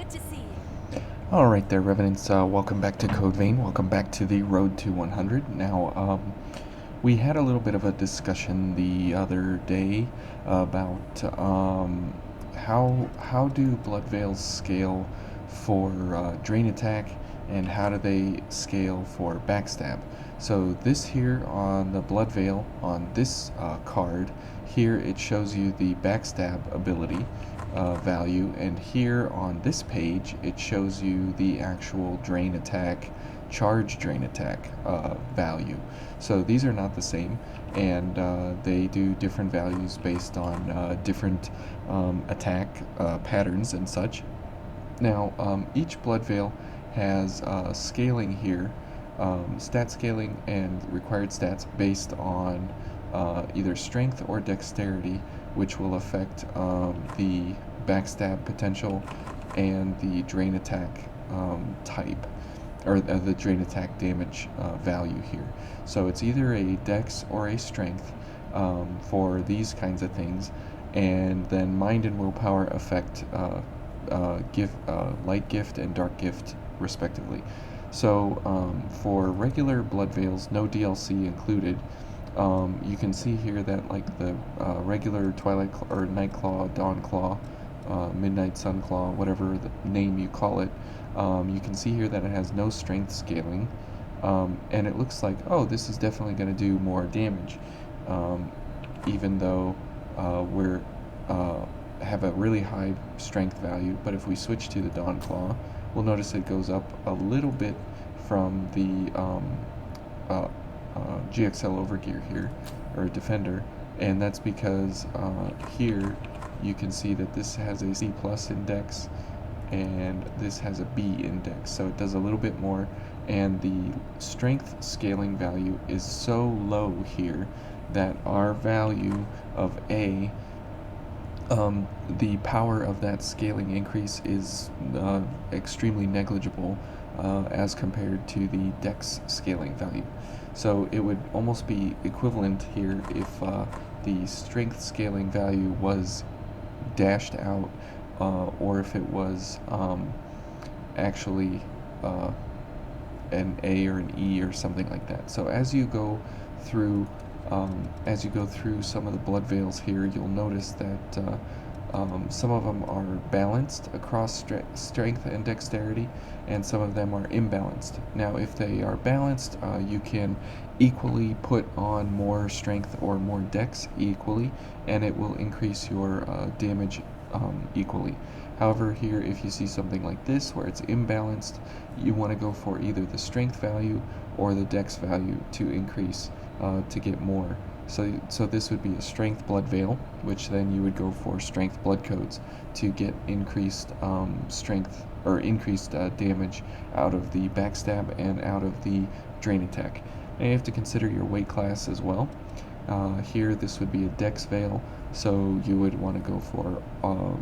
Good to see you. Alright there, Revenants. Welcome back to Code Vein. Welcome back to the Road to 100. Now, we had a little bit of a discussion the other day about how do Blood Veils scale for Drain Attack, and how do they scale for Backstab. So this here on the Blood Veil, on this card, here it shows you the Backstab ability value, and here on this page it shows you the actual drain attack, charge drain attack value. So these are not the same, and they do different values based on different attack patterns and such. Now, each Blood Veil has scaling here, stat scaling and required stats based on either strength or dexterity, which will affect the backstab potential and the drain attack type, or the drain attack damage value here. So it's either a dex or a strength for these kinds of things, and then mind and willpower affect light gift and dark gift respectively. So for regular Blood Veils, no DLC included, you can see here that like the regular Twilight or Night Claw, Dawn Claw, Midnight Sun Claw, whatever the name you call it, you can see here that it has no strength scaling, and it looks like, oh, this is definitely going to do more damage, even though we're have a really high strength value. But if we switch to the Dawn Claw, we'll notice it goes up a little bit from the GXL Overgear here, or Defender, and that's because here you can see that this has a C plus index and this has a B index, so it does a little bit more, and the strength scaling value is so low here that our value of A, the power of that scaling increase is extremely negligible as compared to the dex scaling value. So it would almost be equivalent here if the strength scaling value was dashed out, or if it was actually an A or an E or something like that. So as you go through some of the Blood Veils here, you'll notice that some of them are balanced across strength and dexterity, and some of them are imbalanced. Now, if they are balanced, you can equally put on more strength or more dex equally, and it will increase your damage equally. However, here, if you see something like this where it's imbalanced, you want to go for either the strength value or the dex value to increase to get more. So this would be a strength Blood Veil, which then you would go for strength blood codes to get increased strength, or increased damage out of the backstab and out of the drain attack. And you have to consider your weight class as well. Here, this would be a dex veil, so you would want to go for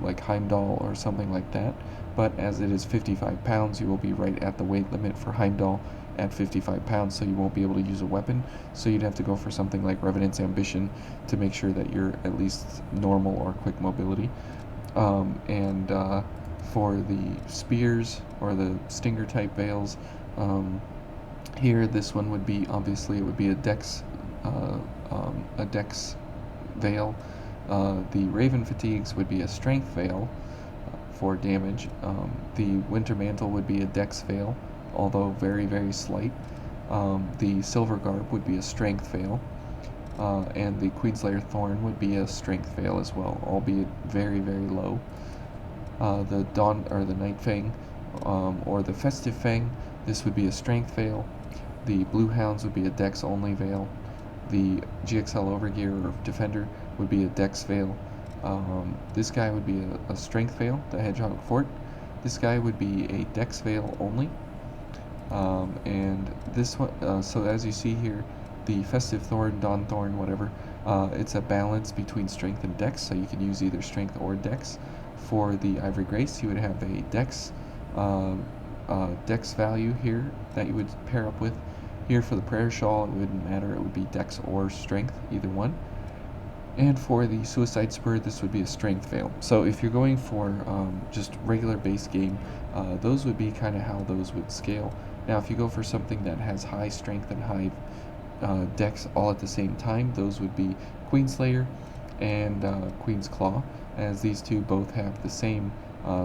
like Heimdall or something like that. But as it is 55 pounds, you will be right at the weight limit for Heimdall at 55 pounds, so you won't be able to use a weapon. So you'd have to go for something like Revenant's Ambition to make sure that you're at least normal or quick mobility. And for the spears or the stinger type veils, here this one would be, obviously it would be a dex veil. The Raven Fatigues would be a strength veil for damage. The Winter Mantle would be a dex veil, although very, very slight. The Silver Garb would be a strength veil, and the Queenslayer Thorn would be a strength veil as well, albeit very, very low. The Dawn or the Night Fang, or the Festive Fang, this would be a strength veil. The Blue Hounds would be a dex only veil. The GXL Overgear or Defender would be a dex veil. This guy would be a strength veil, the Hedgehog Fort. This guy would be a dex veil only. And this one, so as you see here, the Festive Thorn, Dawn Thorn, whatever, it's a balance between strength and dex, so you can use either strength or dex. For the Ivory Grace, you would have a dex value here that you would pair up with. Here for the Prayer Shawl, it wouldn't matter, it would be dex or strength, either one. And for the Suicide Spur, this would be a Strength Veil. So if you're going for just regular base game, those would be kind of how those would scale. Now if you go for something that has high Strength and high Dex all at the same time, those would be Queenslayer and Queen's Claw, as these two both have the same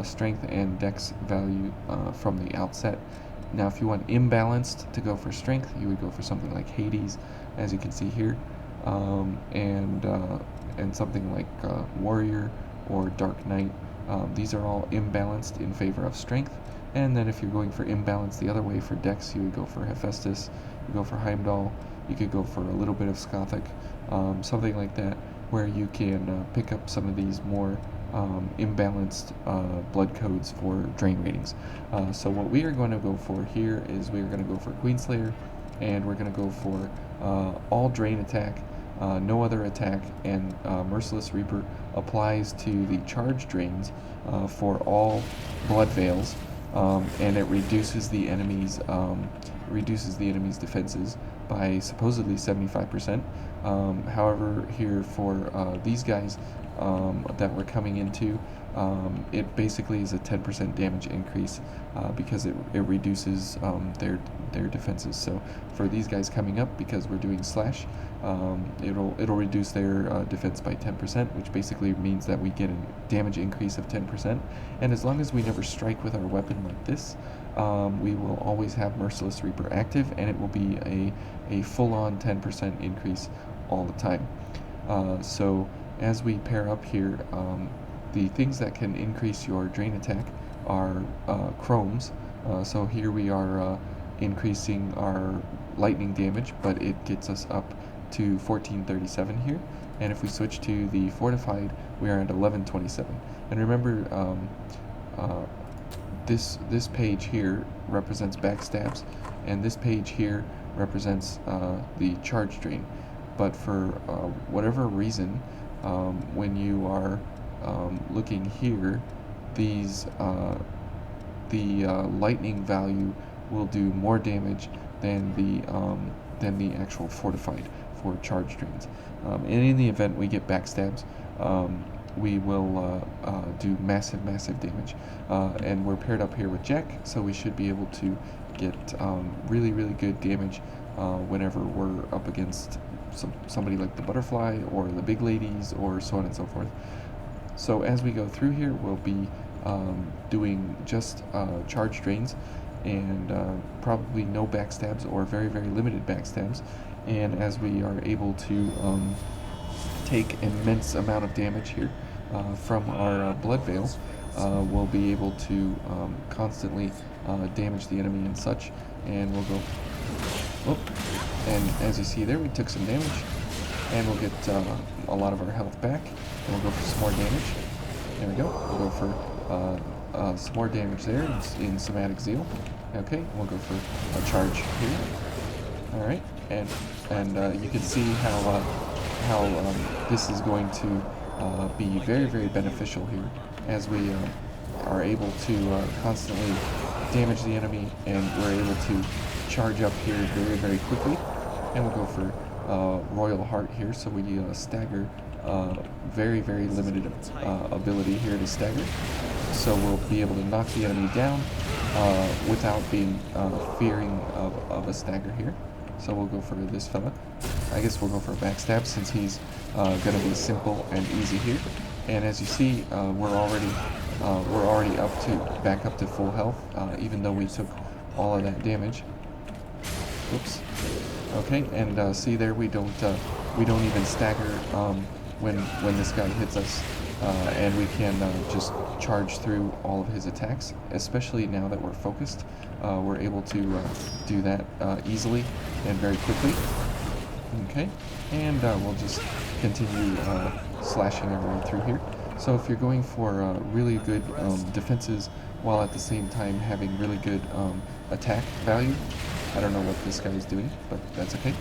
Strength and Dex value from the outset. Now if you want imbalanced to go for Strength, you would go for something like Hades, as you can see here, and something like Warrior or Dark Knight. These are all imbalanced in favor of Strength. And then if you're going for imbalance the other way for Dex, you would go for Hephaestus, you go for Heimdall, you could go for a little bit of Skothic, something like that, where you can pick up some of these more imbalanced blood codes for drain ratings. So what we are going to go for here is we are going to go for Queenslayer, and we're going to go for all drain attack, no other attack, and Merciless Reaper applies to the charge drains for all blood veils, and it reduces the enemy's defenses by supposedly 75%. However, here for these guys that we're coming into, it basically is a 10% damage increase because it reduces their defenses. So for these guys coming up, because we're doing slash, it'll reduce their defense by 10%, which basically means that we get a damage increase of 10%. And as long as we never strike with our weapon like this, we will always have Merciless Reaper active, and it will be a full-on 10% increase all the time. So as we pair up here, the things that can increase your drain attack are chromes. So here we are increasing our lightning damage, but it gets us up to 1437 here. And if we switch to the fortified, we are at 1127. And remember, this page here represents backstabs, and this page here represents the charge drain. But for whatever reason, when you are looking here, these the lightning value will do more damage than the actual fortified for charge drains. And in the event we get backstabs, we will do massive damage. And we're paired up here with Jack, so we should be able to get really good damage whenever we're up against somebody like the Butterfly or the Big Ladies or so on and so forth. So as we go through here, we'll be doing just charge drains, and probably no backstabs or very limited backstabs. And as we are able to take an immense amount of damage here from our blood veil, we'll be able to constantly damage the enemy and such. And we'll go, whoop, and as you see there, we took some damage, and we'll get a lot of our health back, and we'll go for some more damage. There we go. We'll go for some more damage there in Somatic Zeal. Okay, we'll go for a charge here. All right, and you can see how this is going to be very beneficial here, as we are able to constantly damage the enemy, and we're able to charge up here very quickly. And we'll go for Royal Heart here, so we stagger. Very limited ability here to stagger, so we'll be able to knock the enemy down without being fearing of a stagger here. So we'll go for this fella. I guess we'll go for a backstab, since he's gonna be simple and easy here. And as you see, we're already back up to full health, even though we took all of that damage. Oops. Okay, and see there, we don't even stagger when this guy hits us, and we can just charge through all of his attacks. Especially now that we're focused, we're able to do that easily and very quickly. Okay, and we'll just continue slashing our way through here. So if you're going for really good defenses while at the same time having really good attack value, I don't know what this guy is doing, but that's okay.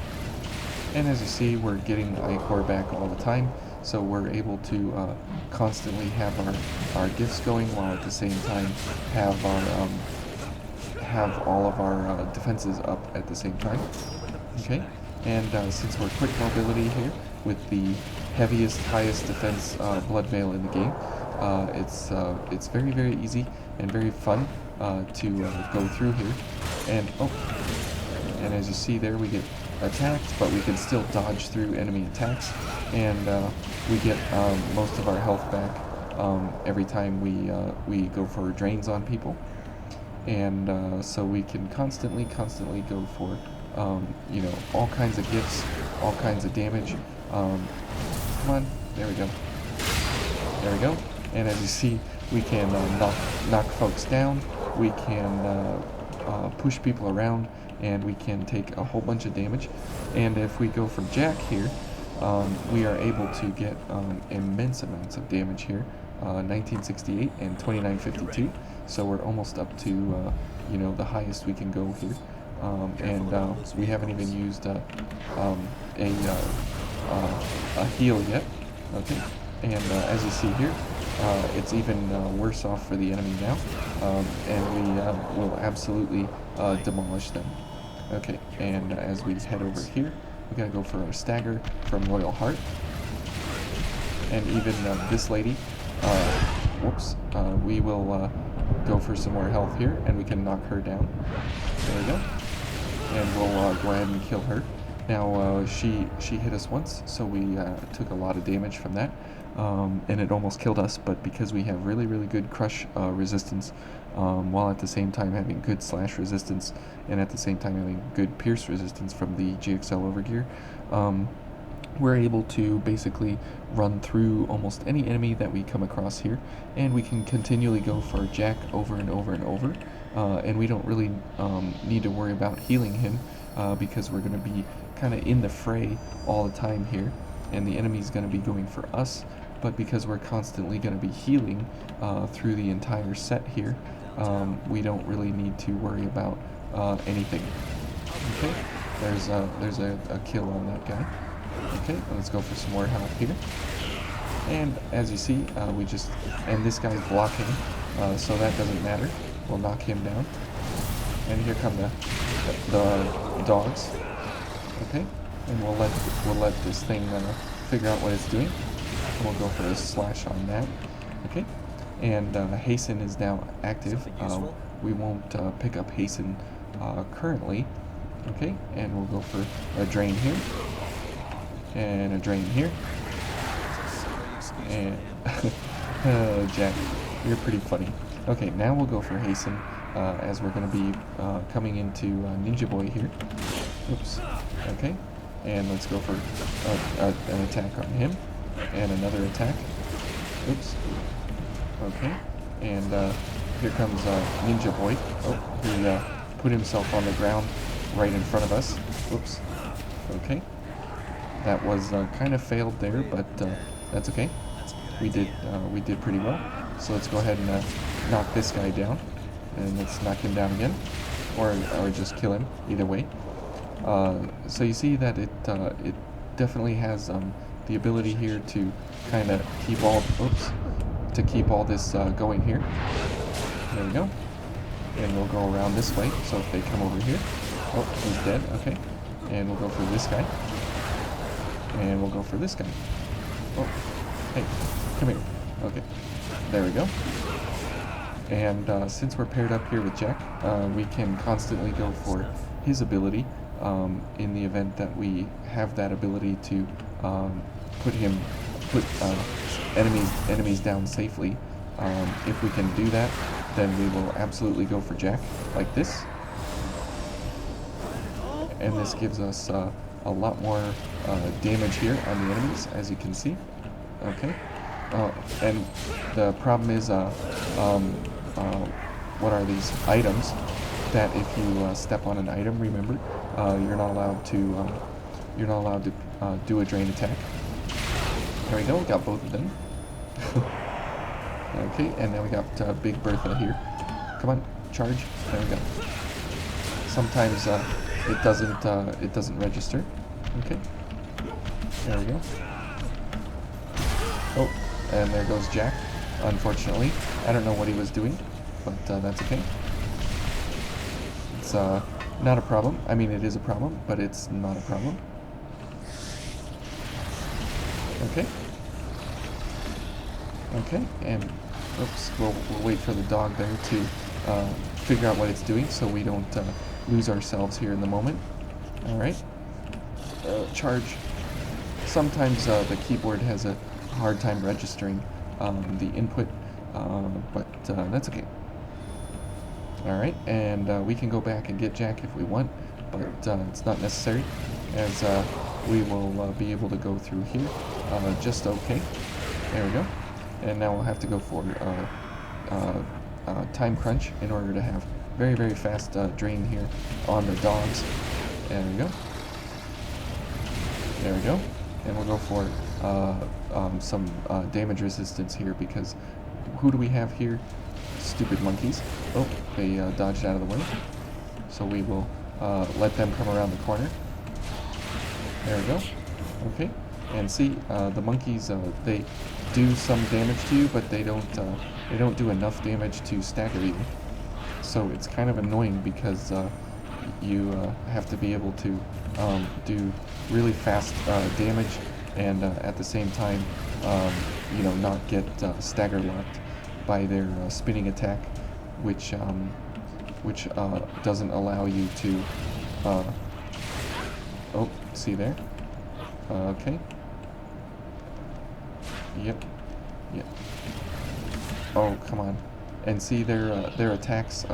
And as you see, we're getting Ichor back all the time, so we're able to constantly have our gifts going, while at the same time have all of our defenses up at the same time. Okay, and since we're quick mobility here with the heaviest, highest defense blood veil in the game. It's very, very easy and very fun to go through here. And as you see there, we get attacked, but we can still dodge through enemy attacks, and we get most of our health back every time we go for drains on people. And so we can constantly go for you know, all kinds of gifts, all kinds of damage. Come on, there we go. There we go. And as you see, we can knock folks down. We can push people around, and we can take a whole bunch of damage. And if we go for Jack here, we are able to get immense amounts of damage here. 1968 and 2952. So we're almost up to you know, the highest we can go here. And we haven't even used a heal yet. Okay, and as you see here, it's even worse off for the enemy now, and we will absolutely demolish them. Okay, and as we head over here, we gotta go for our stagger from Royal Heart, and even this lady, we will go for some more health here, and we can knock her down. There we go, and we'll go ahead and kill her. Now she hit us once, so we took a lot of damage from that, and it almost killed us. But because we have really good crush resistance, while at the same time having good slash resistance, and at the same time having good pierce resistance from the GXL overgear, we're able to basically run through almost any enemy that we come across here, and we can continually go for Jack over and over and over, and we don't really need to worry about healing him, because we're going to be kind of in the fray all the time here, and the enemy's going to be going for us. But because we're constantly going to be healing through the entire set here, we don't really need to worry about anything. Okay, there's a kill on that guy. Okay, let's go for some more health here. And as you see, and this guy's blocking, so that doesn't matter. We'll knock him down. And here come the dogs. Okay, and we'll let this thing figure out what it's doing. And we'll go for a slash on that. Okay, and hasten is now active. We won't pick up hasten currently. Okay, and we'll go for a drain here. And a drain here. And Jack, you're pretty funny. Okay, now we'll go for hasten, as we're going to be coming into Ninja Boy here. Oops. Okay, and let's go for an attack on him, and another attack. Oops. Okay, and here comes Ninja Boy. Oh, he put himself on the ground right in front of us. Whoops. Okay. That was kind of failed there, but that's okay. We did pretty well. So let's go ahead and knock this guy down, and let's knock him down again, or just kill him. Either way. So you see that it definitely has the ability here to kind of keep all this going here. There we go. And we'll go around this way. So if they come over here, oh, he's dead. Okay. And we'll go for this guy. And we'll go for this guy. Oh, hey, come here. Okay, there we go. And since we're paired up here with Jack, we can constantly go for his ability in the event that we have that ability to put enemies down safely. If we can do that, then we will absolutely go for Jack like this. And this gives us a lot more damage here on the enemies, as you can see. Okay, and the problem is, what are these items? That if you step on an item, remember, you're not allowed to do a drain attack. There we go. We got both of them. Okay, and then we got Big Bertha here. Come on, charge. There we go. Sometimes it doesn't register. Okay. There we go. Oh, and there goes Jack. Unfortunately, I don't know what he was doing, but that's okay. It's not a problem. I mean, it is a problem, but it's not a problem. Okay. Okay, and oops, we'll wait for the dog there to figure out what it's doing so we don't lose ourselves here in the moment. Alright. Charge. Sometimes the keyboard has a hard time registering the input, but that's okay. Alright, and we can go back and get Jack if we want, but it's not necessary, as we will be able to go through here just okay. There we go. And now we'll have to go for time crunch in order to have very, very fast drain here on the dogs. There we go. There we go. And we'll go for some damage resistance here, because who do we have here? Stupid monkeys. Oh, they dodged out of the way. So we will let them come around the corner. There we go. Okay. And see, the monkeys, they do some damage to you, but they don't do enough damage to stagger you. So it's kind of annoying, because you have to be able to do really fast damage, and at the same time, you know, not get stagger locked by their spinning attack, which doesn't allow you to. Oh, see there? Okay. Yep. Yep. Oh, come on. And see, their attacks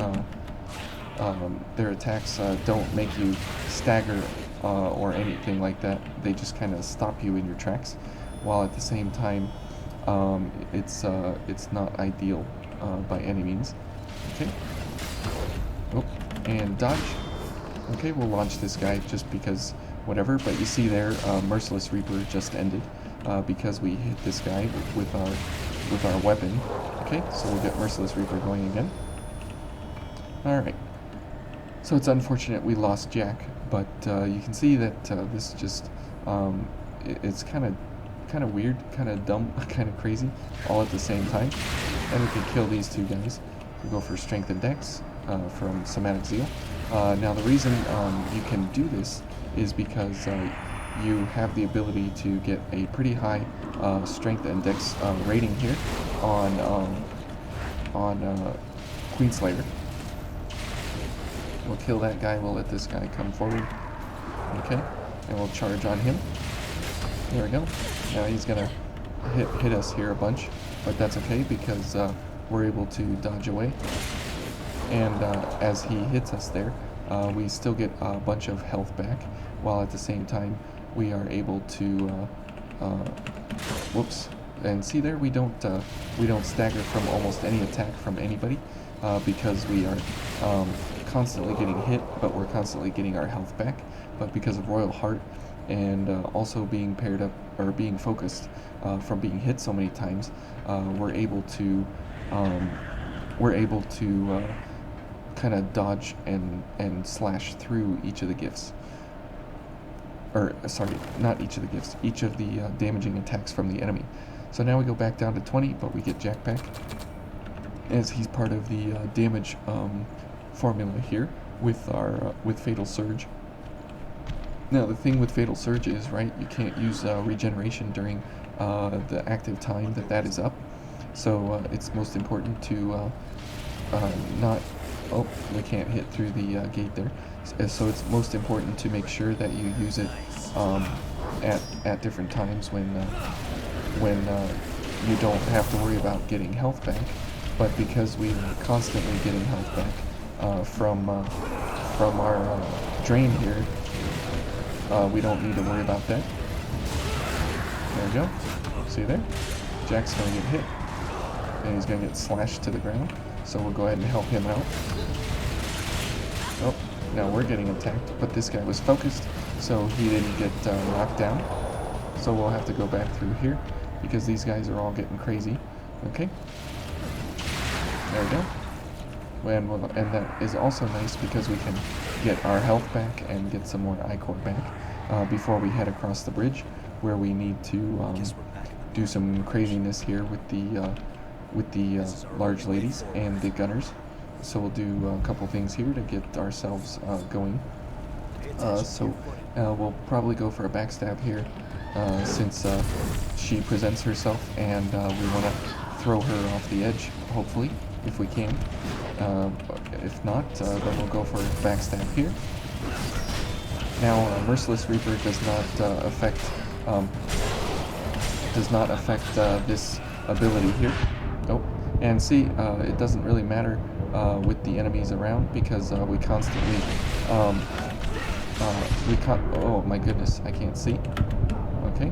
don't make you stagger or anything like that. They just kind of stop you in your tracks, while at the same time, it's not ideal by any means. Okay. Oh, and dodge. Okay, we'll launch this guy just because whatever. But you see there, Merciless Reaper just ended because we hit this guy with our weapon. Okay, so we'll get Merciless Reaper going again. All right. So it's unfortunate we lost Jack, but you can see that this just it's kind of weird, kind of dumb, kind of crazy, all at the same time. And we can kill these two guys. We'll go for Strength and Dex from Somatic Zeal. Now the reason you can do this is because you have the ability to get a pretty high Strength and Dex rating here on Queenslayer. We'll kill that guy, we'll let this guy come forward. Okay, and we'll charge on him. There we go. Now he's gonna hit us here a bunch, but that's okay, because we're able to dodge away. And as he hits us there, we still get a bunch of health back, while at the same time we are able to whoops. And see there, we don't stagger from almost any attack from anybody, because we are constantly getting hit, but we're constantly getting our health back. But because of Royal Heart, and also being paired up, or being focused from being hit so many times, we're able to kind of dodge and slash through each of the gifts. Or sorry, not each of the gifts, each of the damaging attacks from the enemy. So now we go back down to 20, but we get Jack back, as he's part of the damage formula here with our with Fatal Surge. Now the thing with Fatal Surge is, right, you can't use regeneration during the active time that is up. So it's most important to not. Oh, we can't hit through the gate there. So it's most important to make sure that you use it at different times when you don't have to worry about getting health back. But because we're constantly getting health back from our drain here, we don't need to worry about that. There we go. See there? Jack's going to get hit, and he's going to get slashed to the ground. So we'll go ahead and help him out. Oh, now we're getting attacked, but this guy was focused, so he didn't get knocked down. So we'll have to go back through here, because these guys are all getting crazy. Okay. There we go. And that is also nice, because we can get our health back and get some more I-Core back before we head across the bridge, where we need to do some craziness here with the large ladies and the gunners. So we'll do a couple things here to get ourselves going. So we'll probably go for a backstab here since she presents herself, and we want to throw her off the edge, hopefully, if we can. If not, then we'll go for backstab here. Now, Merciless Reaper does not affect this ability here. Oh, and see, it doesn't really matter with the enemies around, because we constantly oh my goodness, I can't see. Okay,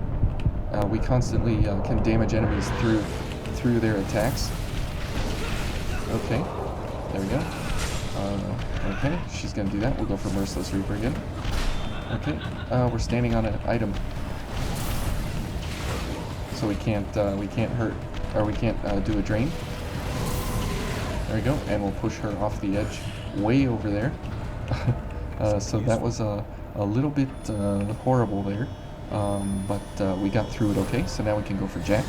we constantly can damage enemies through their attacks. Okay, there we go. Okay, she's gonna do that. We'll go for Merciless Reaper again. Okay, we're standing on an item, so we can't hurt, or we can't do a drain. There we go, and we'll push her off the edge, way over there. So that was a little bit horrible there, but we got through it okay. So now we can go for Jack,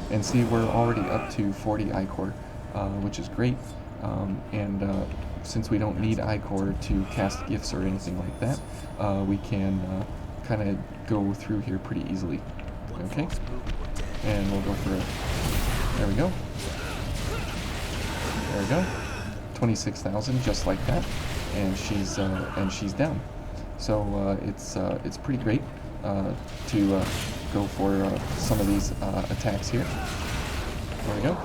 and see, we're already up to 40 I-Core, which is great. And since we don't need I-Core to cast gifts or anything like that, we can kind of go through here pretty easily. Okay, and we'll go for it. There we go. There we go. 26,000, just like that, and she's down. So it's pretty great to go for some of these attacks here. There we go,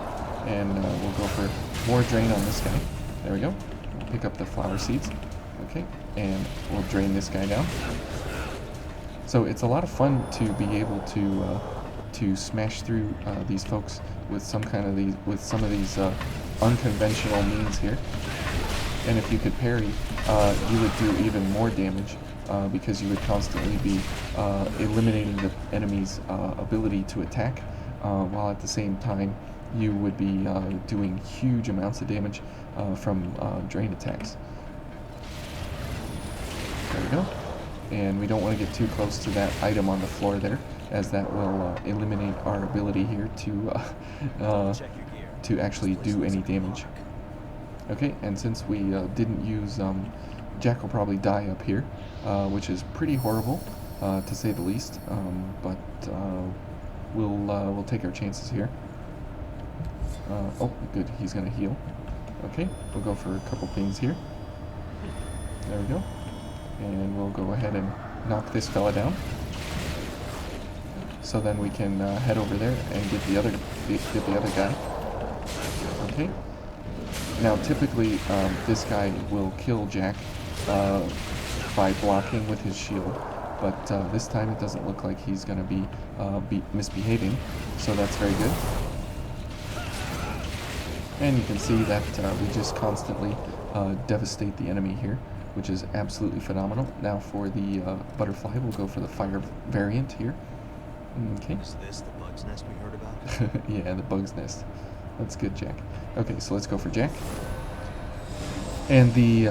and we'll go for more drain on this guy. There we go. We'll pick up the flower seeds. Okay, and we'll drain this guy down. So it's a lot of fun to be able to smash through these folks with some of these unconventional means here. And if you could parry, you would do even more damage, because you would constantly be eliminating the enemy's ability to attack, while at the same time you would be doing huge amounts of damage from drain attacks. There we go. And we don't want to get too close to that item on the floor there, as that will eliminate our ability here to actually do any damage. Okay, and since we didn't use, Jack will probably die up here, which is pretty horrible, to say the least, but we'll take our chances here. Oh, good, he's gonna heal. Okay, we'll go for a couple things here. There we go. And we'll go ahead and knock this fella down. So then we can head over there and get the other guy. Okay. Now typically this guy will kill Jack by blocking with his shield, but this time it doesn't look like he's going to be misbehaving, so that's very good. And you can see that we just constantly devastate the enemy here, which is absolutely phenomenal. Now for the butterfly, we'll go for the fire variant here. Okay. Is this the bug's nest we heard about? Yeah, the bug's nest. That's good, Jack. Okay, so let's go for Jack. And the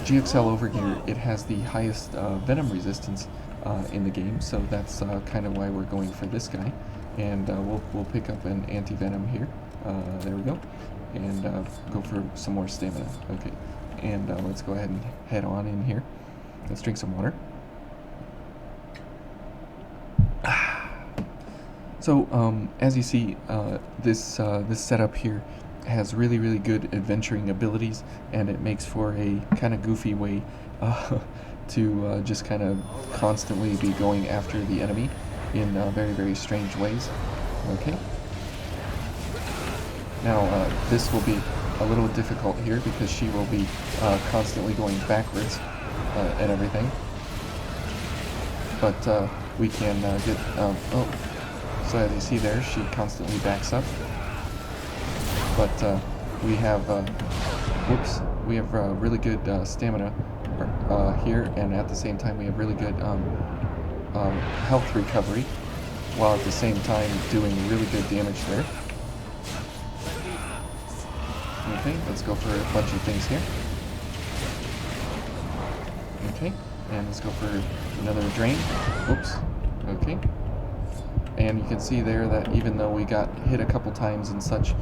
GXL over here, it has the highest venom resistance in the game, so that's kind of why we're going for this guy. And we'll pick up an anti-venom here. There we go. And go for some more stamina. Okay. And let's go ahead and head on in here. Let's drink some water. So as you see, this setup here has really good adventuring abilities, and it makes for a kind of goofy way to just kind of constantly be going after the enemy in very strange ways. Okay. Now this will be a little difficult here because she will be constantly going backwards and everything. But we can get oh. So as you see there, she constantly backs up. But we have, whoops, we have really good stamina here, and at the same time we have really good health recovery, while at the same time doing really good damage there. Okay, let's go for a bunch of things here. Okay, and let's go for another drain. Oops, okay. And you can see there that even though we got hit a couple times and such,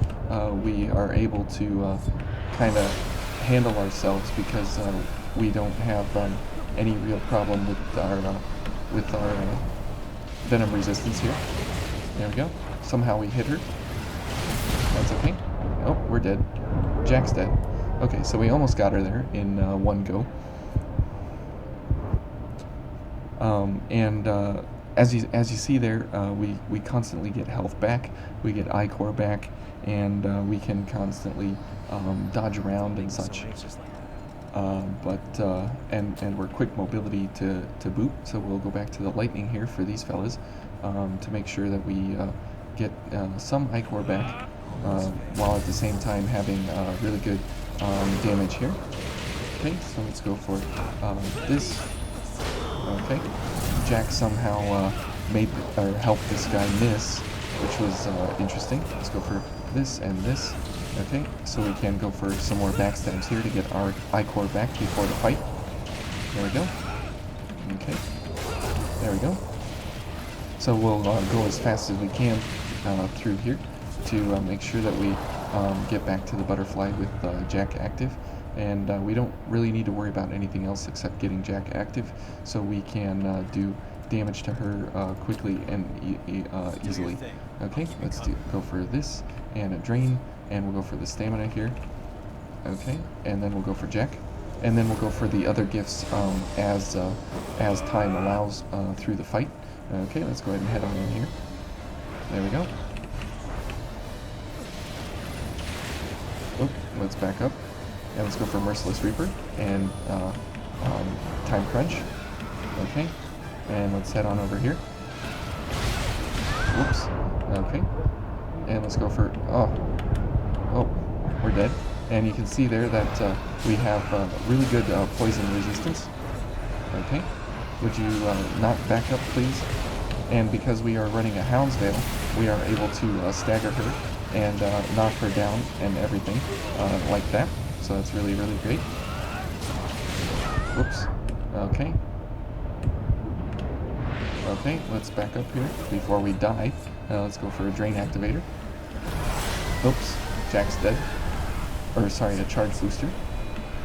we are able to kind of handle ourselves because we don't have any real problem with our venom resistance here. There we go. Somehow we hit her. That's okay. Oh, we're dead. Jack's dead. Okay, so we almost got her there in one go. As you see there, we constantly get health back, we get I-core back, and we can constantly dodge around and such. And we're quick mobility to boot, so we'll go back to the lightning here for these fellas to make sure that we get some I-core back while at the same time having really good damage here. Okay, so let's go for this. Okay, Jack somehow made or helped this guy miss, which was interesting. Let's go for this and this. Okay, so we can go for some more backstabs here to get our I-core back before the fight. There we go. Okay, there we go. So we'll go as fast as we can through here to make sure that we get back to the butterfly with Jack active. And we don't really need to worry about anything else except getting Jack active, so we can do damage to her quickly and easily. Okay, let's go for this and a drain, and we'll go for the stamina here. Okay, and then we'll go for Jack, and then we'll go for the other gifts as time allows through the fight. Okay, let's go ahead and head on in here. There we go. Oh, let's back up. And let's go for Merciless Reaper and Time Crunch. Okay, and let's head on over here. Whoops. Okay, and let's go for oh, we're dead. And you can see there that we have really good poison resistance. Okay, would you not back up, please? And because we are running a Hounds Veil, we are able to stagger her and knock her down and everything like that. So that's really, really great. Whoops. Okay. Okay, let's back up here before we die. Let's go for a Drain Activator. Oops, Jack's dead. Or, sorry, a Charge Booster.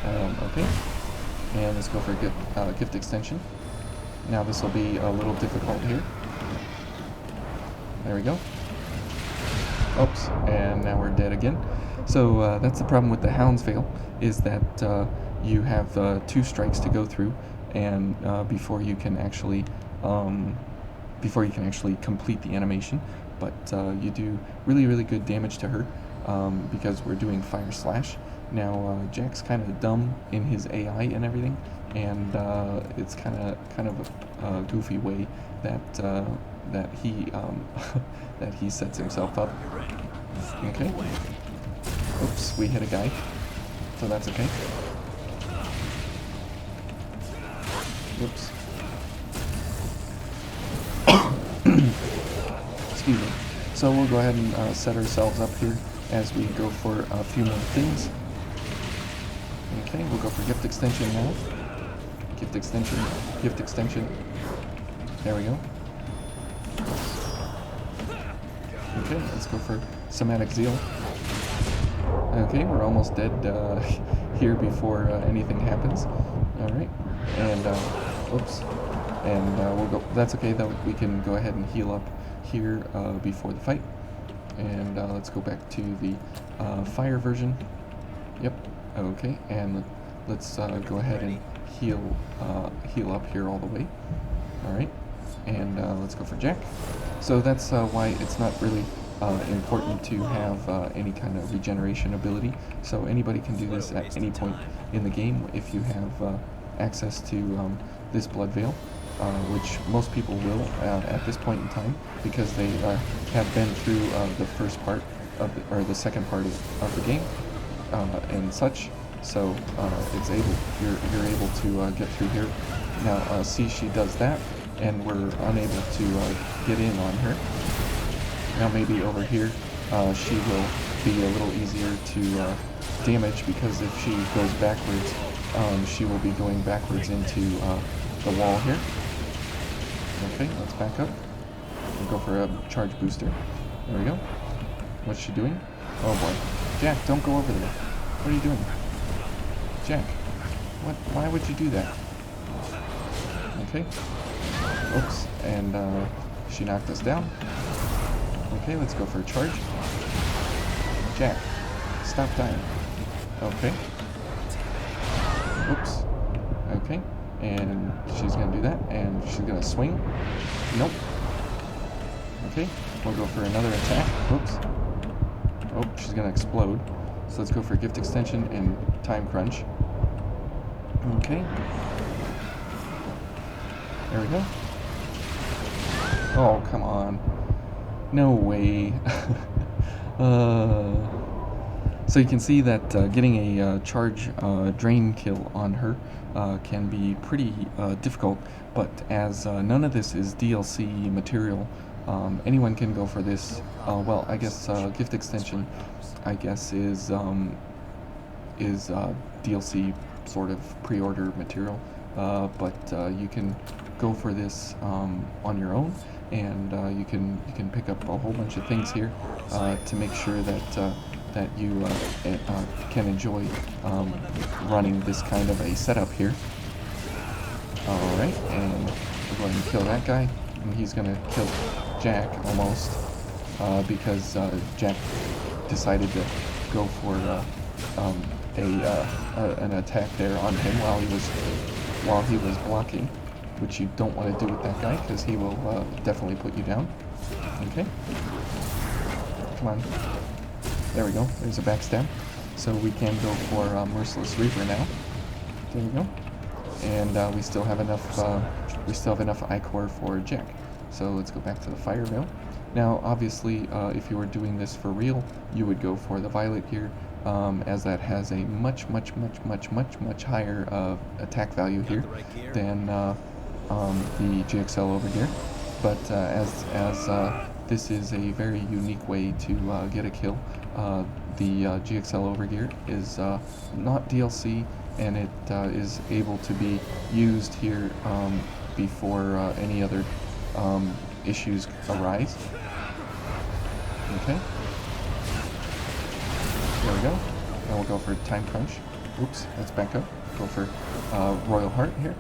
Okay. And let's go for Gift Extension. Now this will be a little difficult here. There we go. Oops, and now we're dead again. So that's the problem with the Hounds Veil, is that you have 2 strikes to go through, and before you can actually complete the animation. But you do really, really good damage to her because we're doing Fire Slash. Now Jack's kind of dumb in his AI and everything, and it's kind of a goofy way that he that he sets himself up. Okay. Oops, we hit a guy, so that's okay. Oops. Excuse me. So we'll go ahead and set ourselves up here as we go for a few more things. Okay, we'll go for Gift Extension now. Gift Extension, Gift Extension. There we go. Okay, let's go for Somatic Zeal. Okay, we're almost dead here before anything happens. Alright, and, oops, and we'll go, that's okay though, we can go ahead and heal up here before the fight. And let's go back to the fire version. Yep, okay, and let's go ahead and heal up here all the way. Alright, and let's go for Jack. So that's why it's not really important to have any kind of regeneration ability. So anybody can do this at any point in the game if you have access to this Blood Veil, which most people will at this point in time, because they have been through the first part of or the second part of the game and such. So it's you're able to get through here. Now see, she does that, and we're unable to get in on her. Now maybe over here she will be a little easier to damage, because if she goes backwards, she will be going backwards into the wall here. Okay, let's back up. We'll go for a charge booster. There we go. What's she doing? Oh boy. Jack, don't go over there. What are you doing? Jack, what? Why would you do that? Okay. Oops, and She knocked us down. Okay, let's go for a charge. Jack, stop dying. Okay. Oops. Okay. And she's gonna do that, and she's gonna swing. Nope. Okay, we'll go for another attack. Oops. Oh, she's gonna explode. So let's go for gift extension and time crunch. Okay. There we go. Oh, come on. No way. So you can see that getting a charge drain kill on her can be pretty difficult, but as none of this is DLC material, anyone can go for this. Well, I guess gift extension, I guess, is DLC sort of pre-order material, but you can go for this on your own, and you can pick up a whole bunch of things here to make sure that that you can enjoy running this kind of a setup here. Alright, and we're going to kill that guy, and he's going to kill Jack almost, because Jack decided to go for an attack there on him while he was blocking, which you don't want to do with that guy, because he will definitely put you down. Okay. Come on. There we go. There's a backstab. So we can go for Merciless Reaper now. There we go. And we still have enough. We still have enough Ichor for Jack. So let's go back to the Fire Veil. Now, obviously, if you were doing this for real, you would go for the Violet here, as that has a much higher attack value here than the GXL over here. But as this is a very unique way to get a kill, the GXL over here is not DLC, and it is able to be used here before any other issues arise. Okay. There we go. Now we'll go for Time Crunch. Oops, let's back up. Go for Royal Heart here.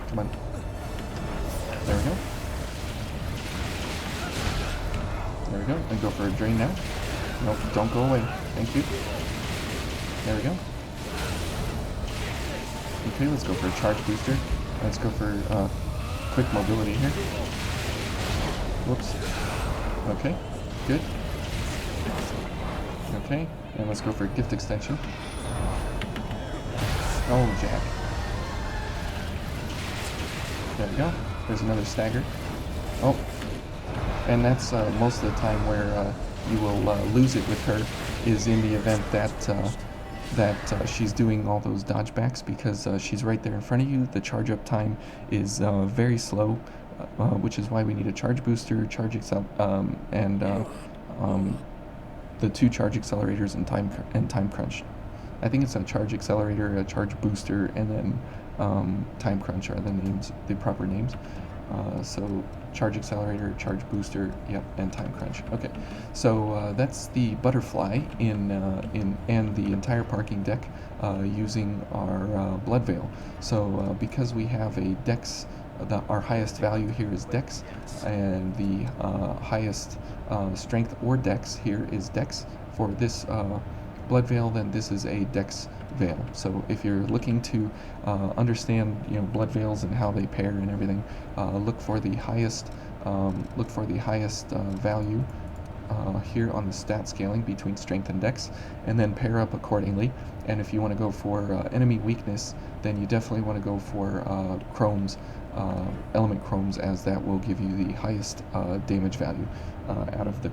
Come on. There we go. There we go. And go for a Drain now. Nope, don't go away. Thank you. There we go. Okay, let's go for a Charge Booster. Let's go for Quick Mobility here. Whoops. Okay, good. Okay, and let's go for Gift Extension. Oh, Jack. There we go. There's another stagger. Oh, and that's most of the time where you will lose it with her, is in the event that she's doing all those dodgebacks, because she's right there in front of you. The charge up time is very slow, which is why we need a charge booster, charge and the 2 charge accelerators and time crunch. I think it's a charge accelerator, a charge booster, and then time crunch are the proper names. So charge accelerator, charge booster, yep, and time crunch. Okay, so that's the butterfly and the entire parking deck using our blood veil. So because we have a dex, our highest value here is dex, and the highest strength or dex here is dex for this blood veil, then this is a dex veil. So if you're looking to understand, blood veils and how they pair and everything, look for the highest value here on the stat scaling between strength and dex, and then pair up accordingly. And if you want to go for enemy weakness, then you definitely want to go for chromes, element chromes, as that will give you the highest damage value out of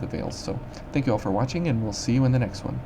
the veils. So thank you all for watching, and we'll see you in the next one.